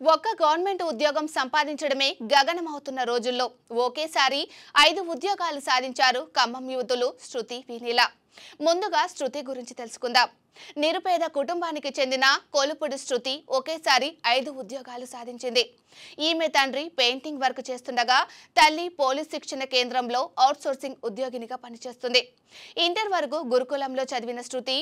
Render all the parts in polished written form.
ఒక్క గవర్నమెంట్ ఉద్యోగం సంపాదించడమే గగనమవుతున్న రోజుల్లో ఒకేసారి 5 ఉద్యోగాలు సాధించారు ఖమ్మం యువతులు శృతి వినీల. ముందుగా శృతి గురించి తెలుసుకుందాం. నిరుపేద కుటుంబానికి చెందిన కొలుపుడు శృతి ఒకేసారి 5 ఉద్యోగాలు సాధించింది. ఈమె తండ్రి పెయింటింగ్ వర్క్ చేస్తుండగా తల్లి పోలీస్ శిక్షణ కేంద్రంలో అవుట్సోర్సింగ్ ఉద్యోగినిగా పనిచేస్తుంది. ఇంటర్ వరకు గురుకులంలో చదివిన శృతి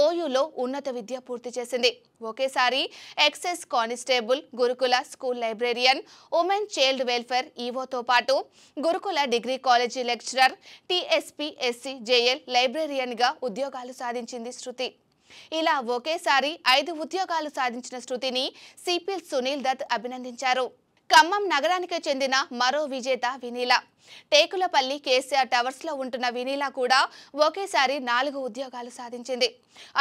ఓయూలో ఉన్నత విద్య పూర్తి చేసింది. ఒకేసారి ఎక్సైజ్ కానిస్టేబుల్, గురుకుల school librarian, women child welfare ఈవోతో పాటు గురుకుల degree college lecturer, TSPSC JL లైబ్రేరియన్గా ఉద్యోగాలు సాధించింది శృతి. ఇలా ఒకేసారి 5 ఉద్యోగాలు సాధించిన శృతిని సిపిల్ సునీల్ దత్ అభినందించారు. ఖమ్మం నగరానికి చెందిన మరో విజేత వినీల. టేకులపల్లి కేసీఆర్ టవర్స్ లో ఉంటున్న వినీల కూడా ఒకేసారి 4 ఉద్యోగాలు సాధించింది.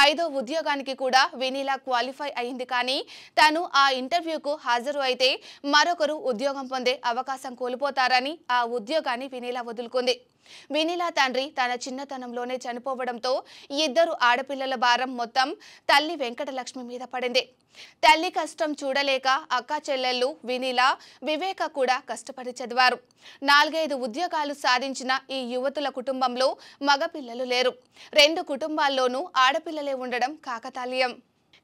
5వ ఉద్యోగానికి కూడా వినీల క్వాలిఫై అయింది. కానీ తాను ఆ ఇంటర్వ్యూకు హాజరు అయితే మరొకరు ఉద్యోగం పొందే అవకాశం కోల్పోతారని ఆ ఉద్యోగాన్ని వినీల వదులుకుంది. వినీల తండ్రి తన చిన్నతనంలోనే చనిపోవడంతో 2 ఆడపిల్లల భారం మొత్తం తల్లి వెంకటలక్ష్మి మీద పడింది. తల్లి కష్టం చూడలేక అక్క చెల్లెళ్ళు వినీల, వివేక కూడా కష్టపడి చదివారు. 4-5 ఉద్యోగాలు సాధించిన ఈ యువతుల కుటుంబంలో మగపిల్లలు లేరు. 2 కుటుంబాల్లోనూ ఆడపిల్లలే ఉండడం కాకతాళీయం.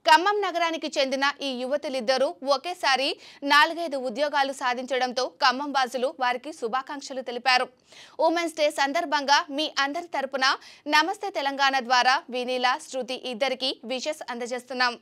ఖమ్మం నగరానికి చెందిన ఈ యువతులిద్దరూ ఒకేసారి 4-5 ఉద్యోగాలు సాధించడంతో ఖమ్మం వాసులు వారికి శుభాకాంక్షలు తెలిపారు. ఉమెన్స్ డే సందర్భంగా మీ అందరి తరపున నమస్తే తెలంగాణ ద్వారా వినీల, శృతి ఇద్దరికి విషెస్ అందజేస్తున్నాం.